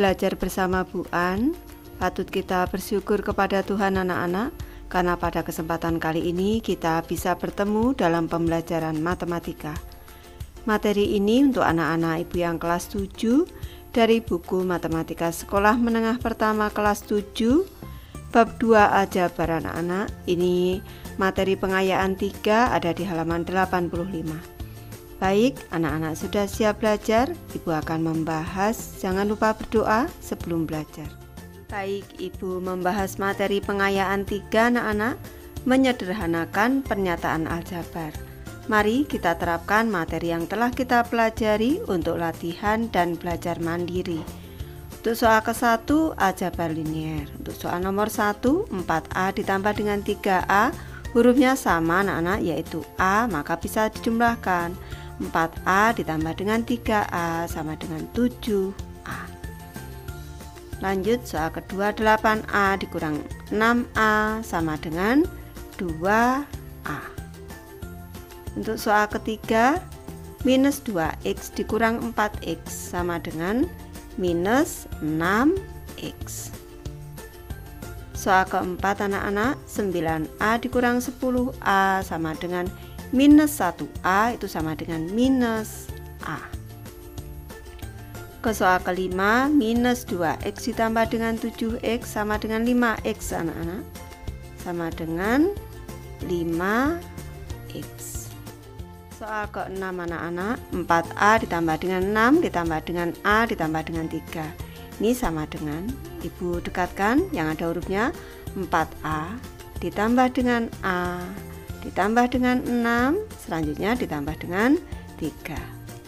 belajar bersama Bu An. Patut kita bersyukur kepada Tuhan anak-anak, karena pada kesempatan kali ini kita bisa bertemu dalam pembelajaran matematika. Materi ini untuk anak-anak ibu yang kelas 7 dari buku Matematika Sekolah Menengah Pertama kelas 7 bab 2 aljabar anak-anak. Ini materi pengayaan 3 ada di halaman 85. Baik, anak-anak sudah siap belajar? Ibu akan membahas, jangan lupa berdoa sebelum belajar. Baik, Ibu membahas materi pengayaan 3 anak-anak, menyederhanakan pernyataan aljabar. Mari kita terapkan materi yang telah kita pelajari untuk latihan dan belajar mandiri. Untuk soal ke-1, aljabar linier. Untuk soal nomor 1, 4A ditambah dengan 3A, hurufnya sama anak-anak, yaitu A, maka bisa dijumlahkan. 4A ditambah dengan 3A sama dengan 7A. Lanjut soal kedua, 8A dikurang 6A sama dengan 2A. Untuk soal ketiga, minus 2X dikurang 4X sama dengan minus 6X. Soal keempat anak-anak, 9A dikurang 10A sama dengan minus 1A itu sama dengan minus A. Ke soal kelima, minus 2X ditambah dengan 7X sama dengan 5X anak-anak, sama dengan 5X. Soal ke-6 anak-anak, 4A ditambah dengan 6 ditambah dengan A ditambah dengan 3. Ini sama dengan, Ibu dekatkan yang ada hurufnya, 4A ditambah dengan A ditambah dengan 6, selanjutnya ditambah dengan 3,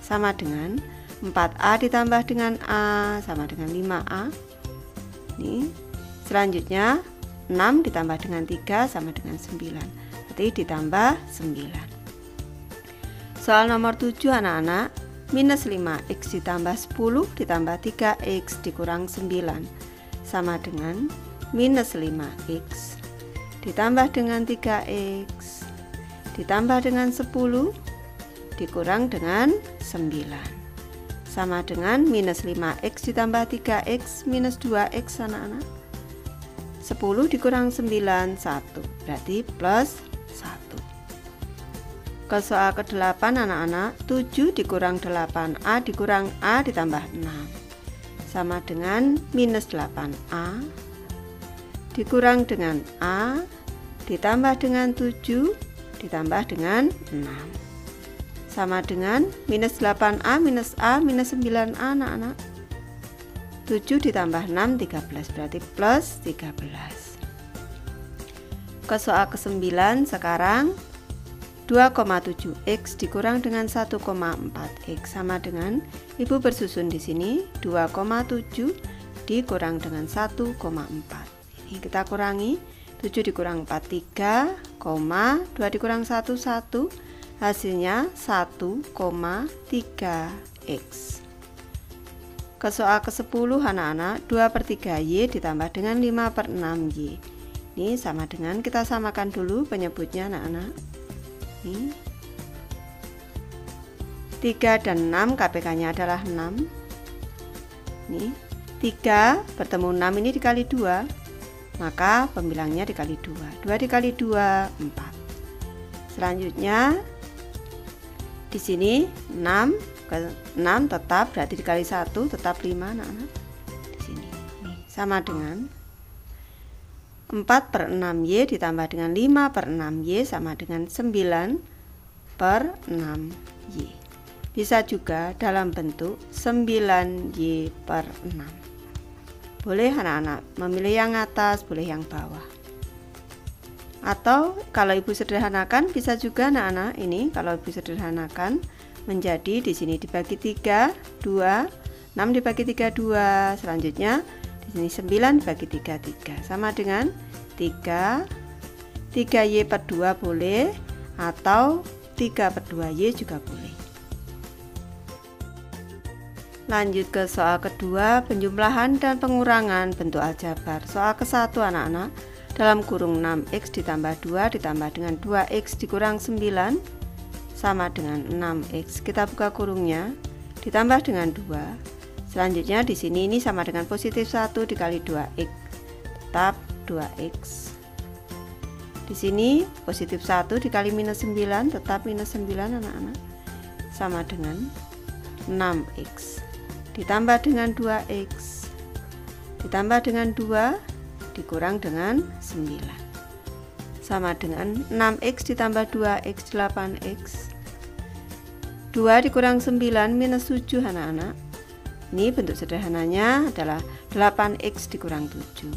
sama dengan 4A ditambah dengan A sama dengan 5A. Ini selanjutnya 6 ditambah dengan 3 sama dengan 9, berarti ditambah 9. Soal nomor 7 anak-anak, minus 5X ditambah 10 ditambah 3X dikurang 9 sama dengan minus 5X ditambah dengan 3X ditambah dengan 10 dikurang dengan 9 sama dengan minus 5X ditambah 3X minus 2X anak-anak. 10 dikurang 9, 1, berarti plus 1. Ke soal ke-8 anak-anak, 7 dikurang 8A dikurang A ditambah 6 sama dengan minus 8A dikurang dengan A ditambah dengan 7 ditambah dengan 6 sama dengan minus 8A minus A minus 9A anak-anak. 7 ditambah 6 13, berarti plus 13. Ke soal ke-9 sekarang, 2,7X dikurang dengan 1,4X sama dengan, Ibu bersusun di sini 2,7 dikurang dengan 1,4. Ini kita kurangi, 7 dikurang 4 3, 2 dikurang 1 1, hasilnya 1,3X. Ke soal ke-10 anak-anak, 2/3Y ditambah dengan 5/6Y. Ini sama dengan, kita samakan dulu penyebutnya anak-anak. Ini 3 dan 6 KPK-nya adalah 6. Ini 3 bertemu 6 ini dikali 2, maka pembilangnya dikali 2. 2 dikali 2 4. Selanjutnya di sini 6 ke 6 tetap, berarti dikali 1 tetap 5 anak-anak. Di sini nih, sama dengan 4/6Y ditambah dengan 5/6Y sama dengan 9/6Y. Bisa juga dalam bentuk 9Y/6. Boleh anak-anak memilih yang atas, boleh yang bawah. Atau kalau Ibu sederhanakan bisa juga anak-anak, ini kalau Ibu sederhanakan menjadi di sini dibagi 3, 2, 6 dibagi 3 2, selanjutnya di sini 9 dibagi 3 3 sama dengan 3Y/2 boleh, atau 3/2Y juga boleh. Lanjut ke soal kedua, penjumlahan dan pengurangan bentuk aljabar. Soal ke-1 anak-anak, dalam kurung 6X ditambah 2 ditambah dengan 2X dikurang 9 sama dengan 6X. Kita buka kurungnya, ditambah dengan 2 Selanjutnya di sini ini sama dengan positif 1 dikali 2x, tetap 2x. Di sini positif 1 dikali minus 9, tetap minus 9 anak-anak, sama dengan 6x. Ditambah dengan 2x, ditambah dengan 2, dikurang dengan 9, sama dengan 6x ditambah 2x, 8x. 2 dikurang 9 minus 7 anak-anak. Ini bentuk sederhananya adalah 8x dikurang 7.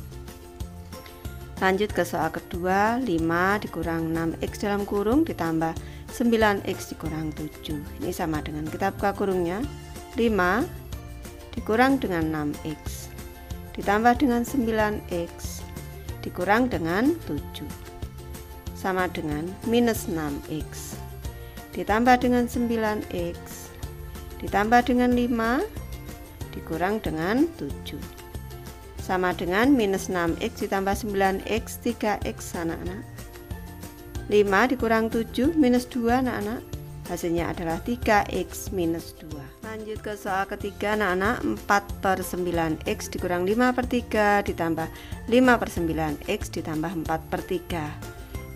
Lanjut ke soal kedua, 5 dikurang 6x dalam kurung ditambah 9x dikurang 7. Ini sama dengan, kita buka kurungnya, 5 dikurang dengan 6x ditambah dengan 9x dikurang dengan 7, sama dengan minus 6x ditambah dengan 9x ditambah dengan 5 dikurang dengan 7, sama dengan minus 6x ditambah 9x, 3x anak-anak. 5 dikurang 7 minus 2 anak-anak, hasilnya adalah 3x minus 2. Lanjut ke soal ketiga anak-anak, 4/9x dikurang 5/3 ditambah 5/9x ditambah 4/3.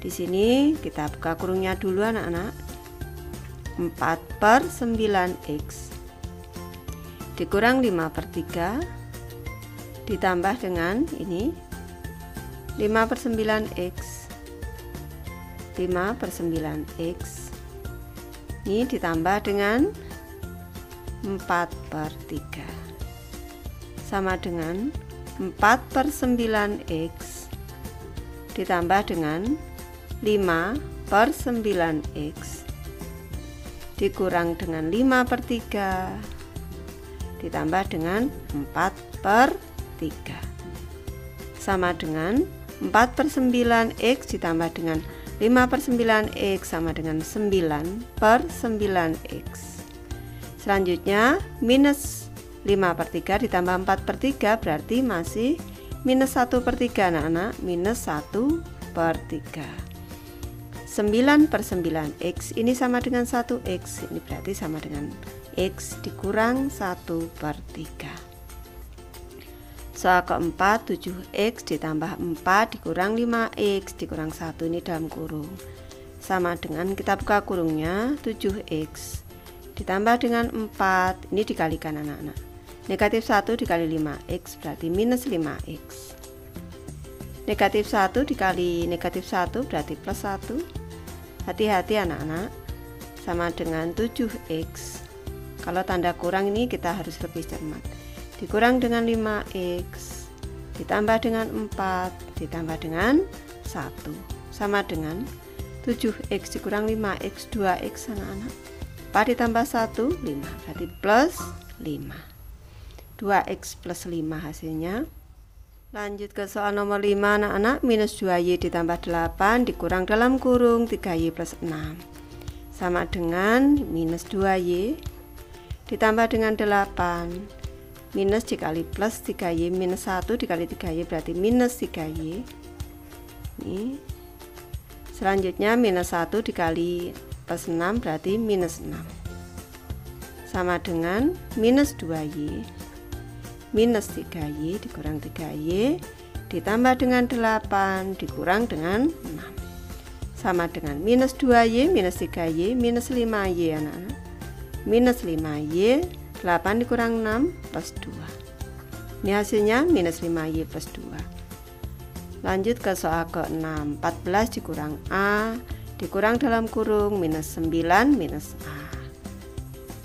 Di sini kita buka kurungnya dulu anak-anak. 4/9x dikurang 5/3 ditambah dengan ini 5/9x, 5/9x ini ditambah dengan 4/3, sama dengan 4/9x ditambah dengan 5/9x dikurang dengan 5/3 ditambah dengan 4/3, sama dengan 4/9x ditambah dengan 5/9x sama dengan 9/9x. Selanjutnya minus 5/3 ditambah 4/3 berarti masih minus 1/3 anak-anak, minus 1/3. 9/9x ini sama dengan 1x, ini berarti sama dengan x dikurang 1/3. Soal keempat, 7x ditambah 4 dikurang 5x dikurang 1, ini dalam kurung, sama dengan, kita buka kurungnya, 7x ditambah dengan 4, ini dikalikan anak-anak, negatif 1 dikali 5x berarti minus 5x, negatif 1 dikali negatif 1 berarti plus 1, hati-hati anak-anak, sama dengan 7x. Kalau tanda kurang ini kita harus lebih cermat, dikurang dengan 5x ditambah dengan 4 ditambah dengan 1, sama dengan 7x dikurang 5x, 2x anak-anak, 4 ditambah 1, 5, berarti plus 5, 2x plus 5 hasilnya. Lanjut ke soal nomor 5 anak-anak, minus 2y ditambah 8 dikurang dalam kurung 3y plus 6, sama dengan minus 2y ditambah dengan 8 minus dikali plus 3y minus 1 dikali 3y berarti minus 3y. Ini selanjutnya minus 1 dikali plus 6 berarti minus 6, sama dengan minus 2y minus 3y dikurang 3y ditambah dengan 8 dikurang dengan 6, sama dengan minus 2y minus 3y minus 5y anak-anak, minus 5y, 8 dikurang 6 plus 2, ini hasilnya minus 5y plus 2. Lanjut ke soal ke-6, 14 dikurang a dikurang dalam kurung minus 9 minus a,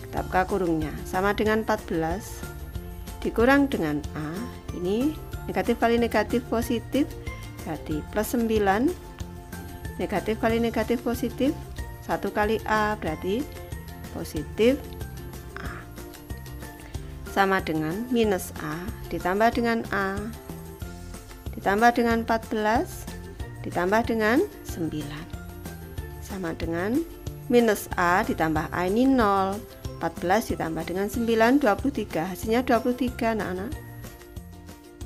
kita buka kurungnya, sama dengan 14 dikurang dengan a, ini negatif kali negatif positif berarti plus 9, negatif kali negatif positif, 1 kali a berarti positif a, sama dengan minus a ditambah dengan a ditambah dengan 14 ditambah dengan 9, sama dengan minus a ditambah a ini 0, 14 ditambah dengan 9, 23, hasilnya 23 anak-anak.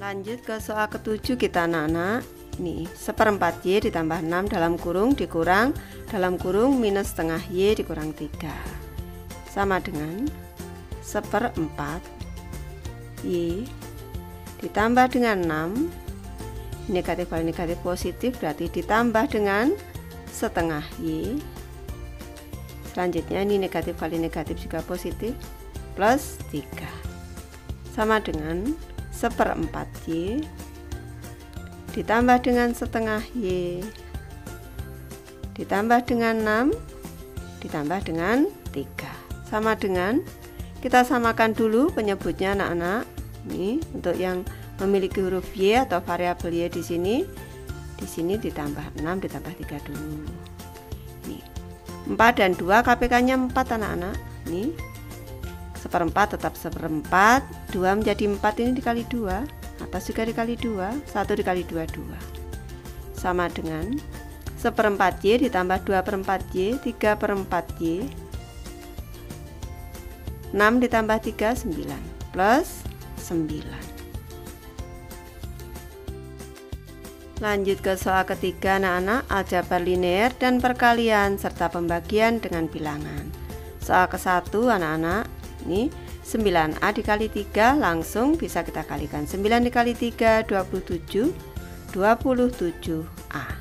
Lanjut ke soal ke-7 kita anak-anak, ini 1/4 y ditambah 6 dalam kurung dikurang dalam kurung minus setengah y dikurang 3, sama dengan 1/4 Y ditambah dengan 6, negatif kali negatif positif berarti ditambah dengan setengah Y. Selanjutnya ini negatif kali negatif juga positif, plus 3 sama dengan 1/4 Y ditambah dengan setengah Y ditambah dengan 6 ditambah dengan 3 sama dengan, kita samakan dulu penyebutnya anak-anak. Ini untuk yang memiliki huruf Y atau variabel Y di sini ditambah 6 ditambah 3 dulu. Ini 4 dan 2 KPK-nya 4 anak-anak. Ini 1/4 tetap 1/4, 2 menjadi 4 ini dikali 2, atas juga dikali 2, 1 dikali 2 2 sama dengan 1/4 Y ditambah 2/4 Y, 3/4 Y, 6 ditambah 3 9 plus 9. Lanjut ke soal ketiga anak-anak, aljabar linear dan perkalian serta pembagian dengan bilangan. Soal ke-1 anak-anak, ini 9A dikali 3 langsung bisa kita kalikan. 9 dikali 3 27, 27A.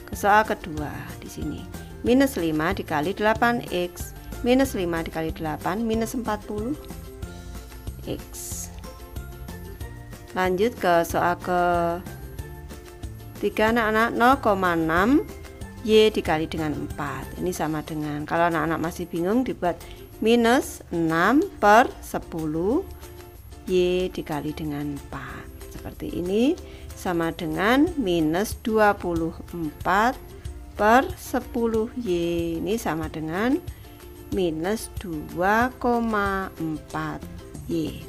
Ke soal kedua di sini, minus 5 dikali 8X, minus 5 dikali 8 minus 40 X. Lanjut ke soal ke-3 anak-anak, 0,6 Y dikali dengan 4. Ini sama dengan, kalau anak-anak masih bingung dibuat minus 6/10 Y dikali dengan 4. Seperti ini sama dengan minus 24/10 Y. Ini sama dengan minus 2,4 Y.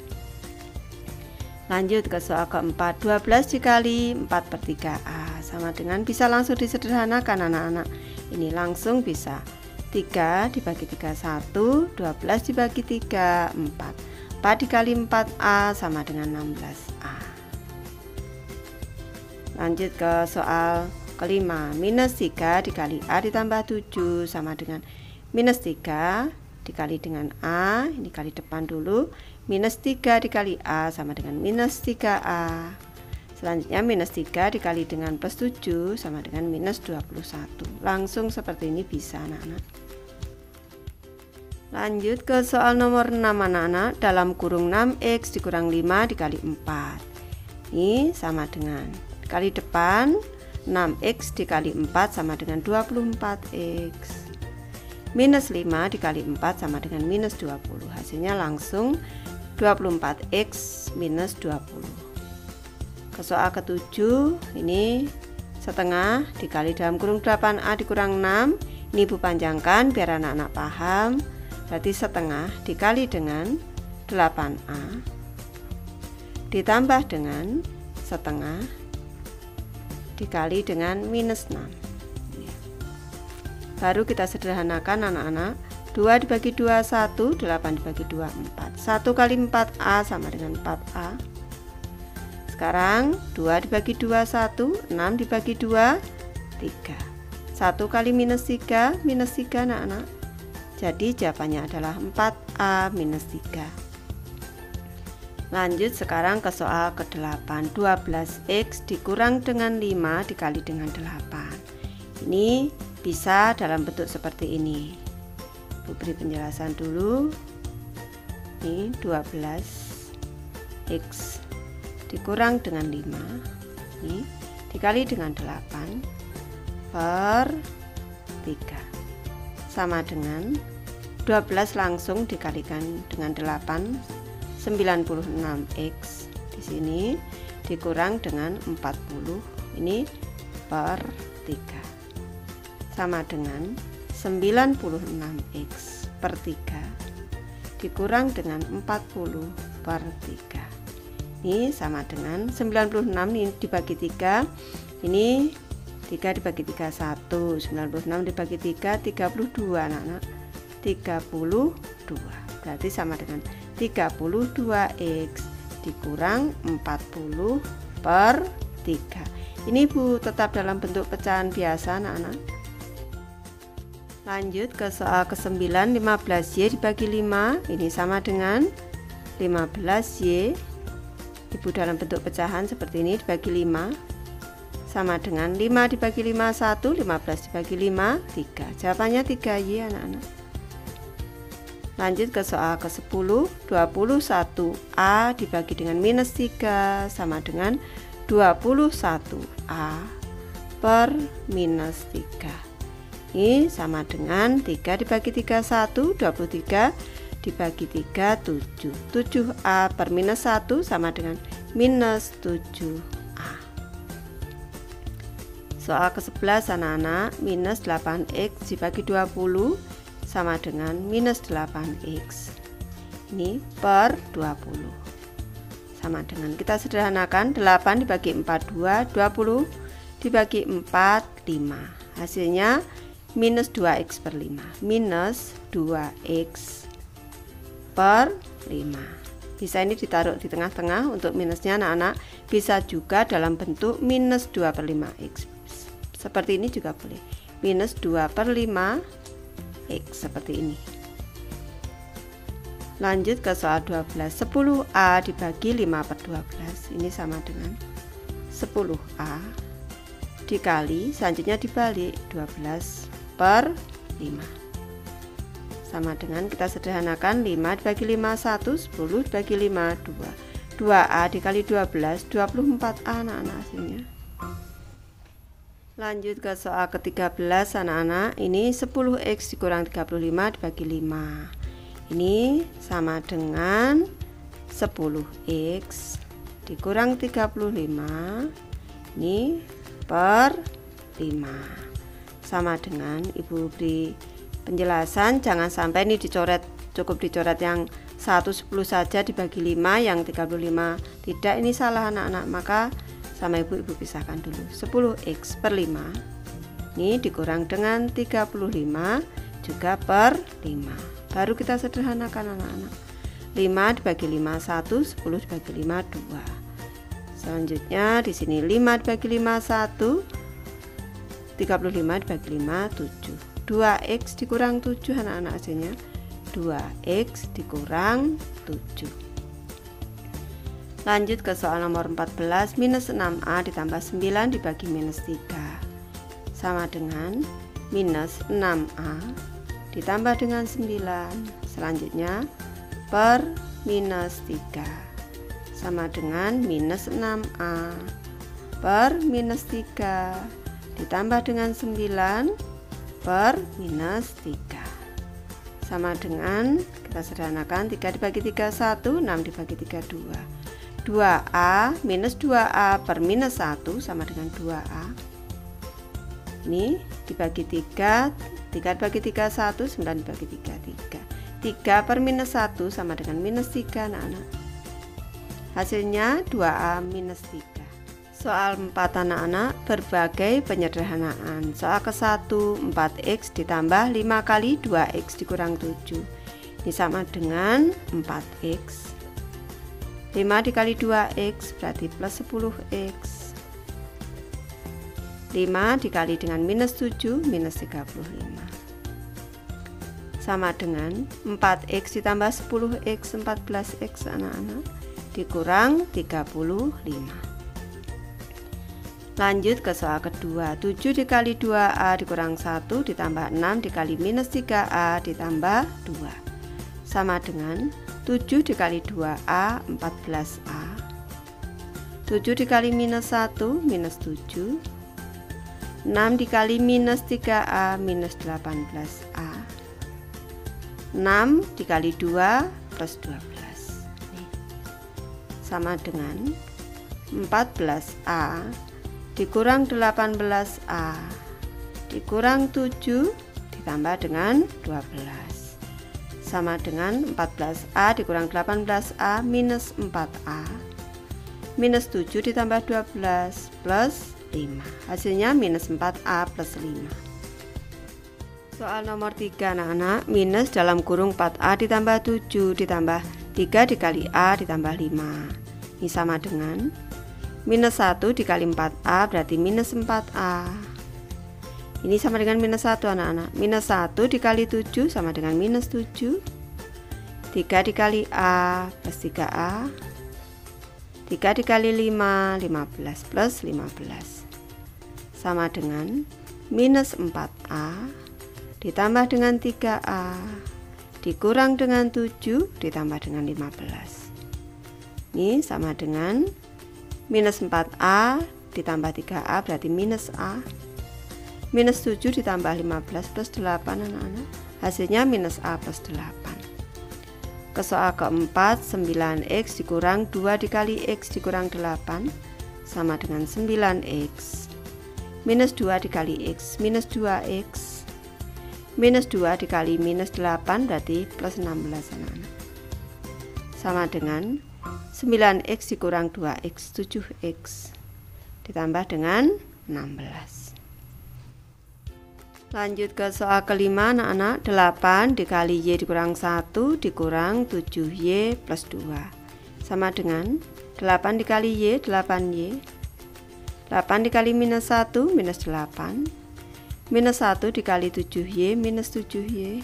Lanjut ke soal keempat, 12 dikali 4/3A sama dengan, bisa langsung disederhanakan anak-anak. Ini langsung bisa 3 dibagi 3 1, 12 dibagi 3 4. 4 dikali 4A sama dengan 16A. Lanjut ke soal kelima, minus 3 dikali A ditambah 7 sama dengan minus 3 dikali dengan A, ini kali depan dulu, minus 3 dikali A sama dengan minus 3A. Selanjutnya minus 3 dikali dengan plus 7 sama dengan minus 21. Langsung seperti ini bisa anak-anak. Lanjut ke soal nomor 6 anak-anak, dalam kurung 6X dikurang 5 dikali 4. Ini sama dengan, kali depan 6X dikali 4 sama dengan 24X. Minus 5 dikali 4 sama dengan minus 20. Hasilnya langsung 24X minus 20. Ke soal ke-7, ini setengah dikali dalam kurung 8A dikurang 6. Ini Ibu panjangkan biar anak-anak paham. Berarti setengah dikali dengan 8A ditambah dengan setengah dikali dengan minus 6. Baru kita sederhanakan anak-anak. 2 dibagi 2 1, 8 dibagi 2 4. 1 kali 4A sama dengan 4A. Sekarang 2 dibagi 2 1, 6 dibagi 2 3. 1 kali minus 3 anak-anak. Jadi jawabannya adalah 4A minus 3. Lanjut sekarang ke soal ke-8, 12X dikurang dengan 5 dikali dengan 8. Ini bisa dalam bentuk seperti ini. Ibu beri penjelasan dulu. Ini 12X dikurang dengan 5 ini dikali dengan 8 per 3 sama dengan 12 langsung dikalikan dengan 8, 96X di sini dikurang dengan 40 ini per 3 sama dengan 96X per 3 dikurang dengan 40 per 3. Ini sama dengan 96 ini dibagi 3. Ini 3 dibagi 3 1, 96 dibagi 3 32 anak-anak. 32. Berarti sama dengan 32X dikurang 40 per 3. Ini Bu tetap dalam bentuk pecahan biasa anak-anak. Lanjut ke soal ke-9, 15Y dibagi 5 ini sama dengan 15Y. Ibu dalam bentuk pecahan seperti ini dibagi 5 sama dengan 5 dibagi 5 1, 15 dibagi 5 3. Jawabannya 3Y anak-anak. Lanjut ke soal ke-10. 21A dibagi dengan minus 3 sama dengan 21A per minus 3. Ini sama dengan 3 dibagi 3 1, 23 dibagi 3 7. 7A per minus 1 sama dengan minus 7A. Soal ke-11 anak-anak, minus 8X dibagi 20 sama dengan minus 8X. Ini per 20. Sama dengan, kita sederhanakan, 8 dibagi 4 2, 20 dibagi 4 5. Hasilnya minus 2X per 5. Minus 2X per 5. Bisa ini ditaruh di tengah-tengah untuk minusnya anak-anak. Bisa juga dalam bentuk minus 2 per 5X. Seperti ini juga boleh. Minus 2 per 5X seperti ini. Lanjut ke soal 12. 10A dibagi 5 per 12. Ini sama dengan 10A dikali, selanjutnya dibalik, 12 per 5. Sama dengan, kita sederhanakan, 5 dibagi 5 1, 10 dibagi 5 2. 2A dikali 12, 24A anak-anak hasilnya. Lanjut ke soal ke-13 anak-anak. Ini 10X dikurang 35 dibagi 5. Ini sama dengan 10X dikurang 35 ini per 5. Sama dengan, ibu beri penjelasan, jangan sampai ini dicoret, cukup dicoret yang 1 10 saja dibagi 5, yang 35 tidak, ini salah anak-anak. Maka sama ibu pisahkan dulu. 10X per 5 ini dikurang dengan 35 juga per 5. Baru kita sederhanakan anak-anak. 5 dibagi 5 1, 10 dibagi 5 2. Selanjutnya di sini 5 dibagi 5 1, 35 dibagi 5 7. 2X dikurang 7 anak-anak hasilnya 2X dikurang 7. Lanjut ke soal nomor 14. Minus 6A ditambah 9 dibagi minus 3 sama dengan minus 6A ditambah dengan 9. Selanjutnya per minus 3 sama dengan minus 6A per minus 3 ditambah dengan 9 per minus 3. Sama dengan, kita sederhanakan, 3 dibagi 3 1, 6 dibagi 3 2. 2A minus 2A per minus 1 sama dengan 2A. Ini dibagi 3, 3 dibagi 3 1, 9 dibagi 3 3. 3 per minus 1 sama dengan minus 3 anak-anak. Hasilnya 2A minus 3. Soal 4 anak-anak, berbagai penyederhanaan. Soal ke-1, 4X ditambah 5 kali 2X dikurang 7. Ini sama dengan 4X. 5 dikali 2X berarti plus 10X. 5 dikali dengan minus 7 minus 35. Sama dengan 4X ditambah 10X 14X anak-anak dikurang 35. Lanjut ke soal kedua. 7 dikali 2A dikurang 1 ditambah 6 dikali minus 3A ditambah 2 sama dengan 7 dikali 2A 14A. 7 dikali minus 1 minus 7. 6 dikali minus 3A minus 18A. 6 dikali 2 plus 12 sama dengan 14A dikurang 18A dikurang 7 ditambah dengan 12 sama dengan 14A dikurang 18A minus 4A minus 7 ditambah 12 plus 5. Hasilnya minus 4A plus 5. Soal nomor 3 anak-anak. Minus dalam kurung 4A ditambah 7 ditambah 3 dikali A ditambah 5. Ini sama dengan minus 1 dikali 4A berarti minus 4A. Ini sama dengan minus 1 anak-anak. Minus 1 dikali 7 sama dengan minus 7. 3 dikali A plus 3A, 3 dikali 5, 15 plus 15, sama dengan minus 4A ditambah dengan 3A dikurang dengan 7 ditambah dengan 15. Ini sama dengan minus 4A ditambah 3A berarti minus A. Minus 7 ditambah 15 plus 8 anak-anak, hasilnya minus A plus 8. Ke soal keempat, 9x dikurang 2 dikali x dikurang 8 sama dengan 9x. Minus 2 dikali x minus 2x. Minus 2 dikali minus 8 berarti plus 16 anak-anak. Sama dengan 9x dikurang 2x 7x ditambah dengan 16. Lanjut ke soal kelima anak-anak, 8 dikali y dikurang 1 dikurang 7y plus 2 sama dengan 8 dikali y 8y, 8 dikali minus 1 minus 8, minus 1 dikali 7y minus 7y,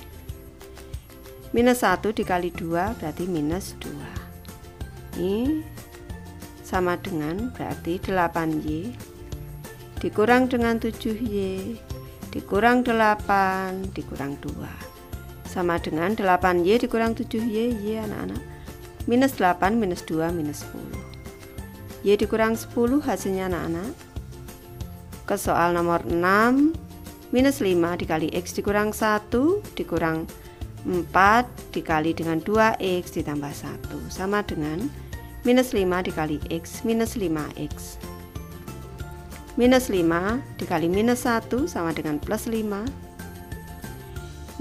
minus 1 dikali 2 berarti minus 2. Ini sama dengan berarti 8y dikurang dengan 7y dikurang 8 dikurang 2 sama dengan 8y dikurang 7y, y anak-anak, minus 8 minus 2 minus 10, y dikurang 10 hasilnya anak-anak. Ke soal nomor 6, minus 5 dikali x dikurang 1 dikurang 4 dikali dengan 2x ditambah 1 sama dengan minus 5 dikali x minus 5x. Minus 5 dikali minus 1 sama dengan plus 5.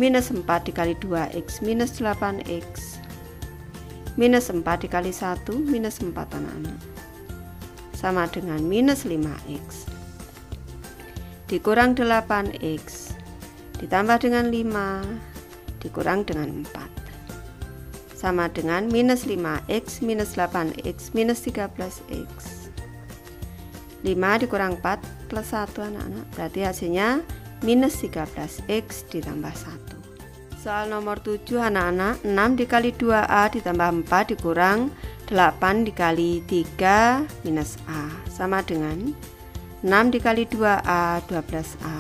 Minus 4 dikali 2x minus 8x. Minus 4 dikali 1 minus 4 anak-anak sama dengan minus 5x dikurang 8x ditambah dengan 5 dikurang dengan 4 sama dengan minus 5x minus 8x minus 13x. 5 dikurang 4 plus 1 anak-anak berarti hasilnya minus 13x ditambah 1. Soal nomor 7 anak-anak, 6 dikali 2A ditambah 4 dikurang 8 dikali 3 minus A sama dengan 6 dikali 2A 12A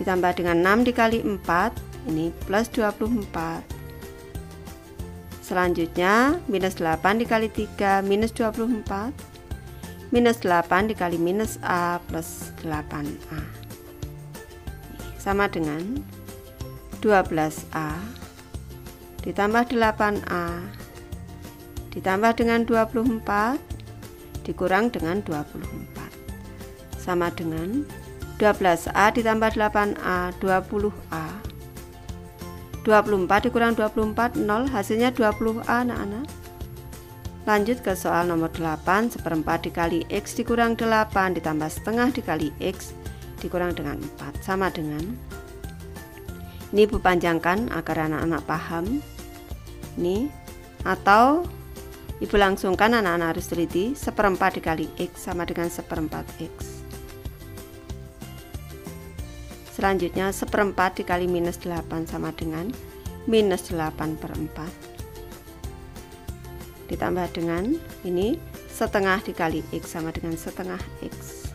ditambah dengan 6 dikali 4 ini plus 24. Selanjutnya minus 8 dikali 3 minus 24, minus 8 dikali minus A plus 8A sama dengan 12A ditambah 8A ditambah dengan 24 dikurang dengan 24 sama dengan 12A ditambah 8A 20A. 24 dikurang 24 0, hasilnya 20A anak-anak. Lanjut ke soal nomor 8, 1/4 dikali x dikurang 8 ditambah setengah dikali x dikurang dengan 4 sama dengan, ini ibu panjangkan agar anak-anak paham ini, atau ibu langsungkan, anak-anak harus teliti. 1/4 dikali x sama dengan 1/4 x. Selanjutnya 1/4 dikali minus 8 sama dengan minus 8/4 ditambah dengan ini setengah dikali x sama dengan setengah x.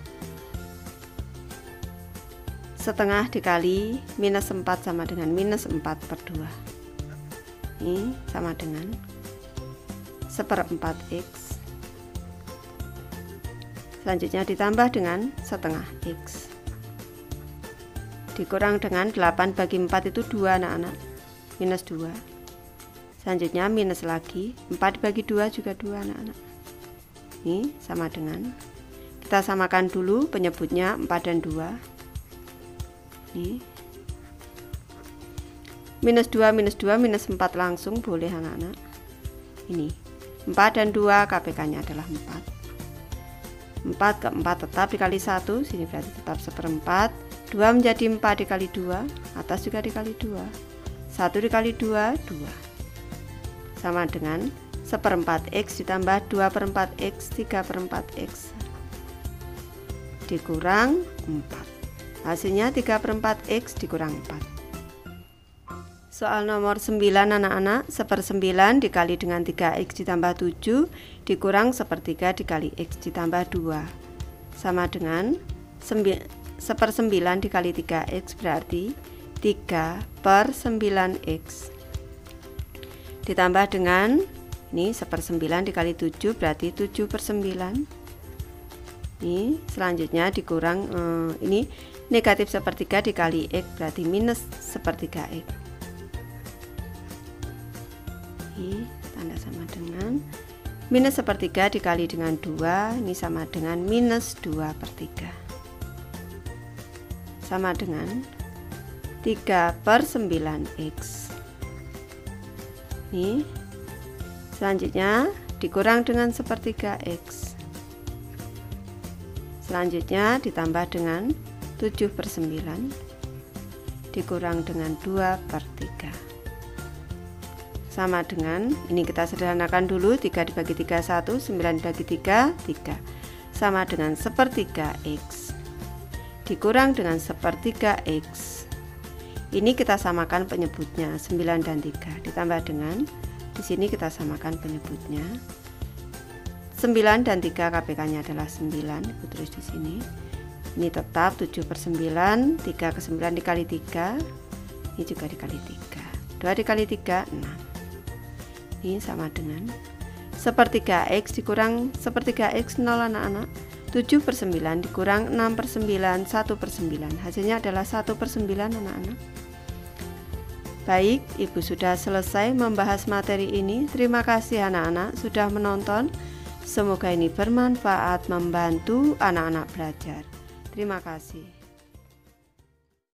Setengah dikali minus 4 sama dengan minus 4/2. Ini sama dengan 1/4 x. Selanjutnya ditambah dengan setengah x dikurang dengan 8 bagi 4 itu 2 anak-anak, minus 2. Selanjutnya minus lagi, 4 dibagi 2 juga 2 anak-anak. Ini sama dengan, kita samakan dulu penyebutnya 4 dan 2. Ini minus 2 minus 2 minus 4 langsung boleh anak-anak. Ini 4 dan 2 KPK nya adalah 4. 4 ke 4 tetap dikali 1, sini berarti tetap 1/4. 2 menjadi 4 dikali 2, atas juga dikali 2. 1 dikali 2, 2 sama dengan 1/4 x ditambah 2/4 x 3/4 x dikurang 4, hasilnya 3/4 x dikurang 4 Soal nomor 9 anak-anak, 1/9 dikali dengan 3x ditambah 7 dikurang 1/3 dikali x ditambah 2 sama dengan 1/9 dikali 3x berarti 3/9x ditambah dengan ini 1/9 dikali 7 berarti 7/9. Ini selanjutnya dikurang ini negatif 1/3 dikali x berarti minus 1/3x. Ini tanda sama dengan minus 1/3 dikali dengan 2, ini sama dengan minus 2/3 sama dengan 3/9x. Ini selanjutnya dikurang dengan 1/3x, selanjutnya ditambah dengan 7/9 dikurang dengan 2/3 sama dengan, ini kita sederhanakan dulu, 3 dibagi 3 1, 9 dibagi 3 3 sama dengan 1/3x dikurang dengan 1/3x. Ini kita samakan penyebutnya 9 dan 3 ditambah dengan di sini kita samakan penyebutnya 9 dan 3 KPK-nya adalah 9, Ibu tulis di sini. Ini tetap 7/9, 3/9 dikali 3, ini juga dikali 3, 2 dikali 3 6. Ini sama dengan 1/3x dikurang 1/3x 0 anak-anak. 7/9 dikurang 6/9 1/9, hasilnya adalah 1/9 anak-anak. Baik, Ibu sudah selesai membahas materi ini. Terima kasih anak-anak sudah menonton. Semoga ini bermanfaat membantu anak-anak belajar. Terima kasih.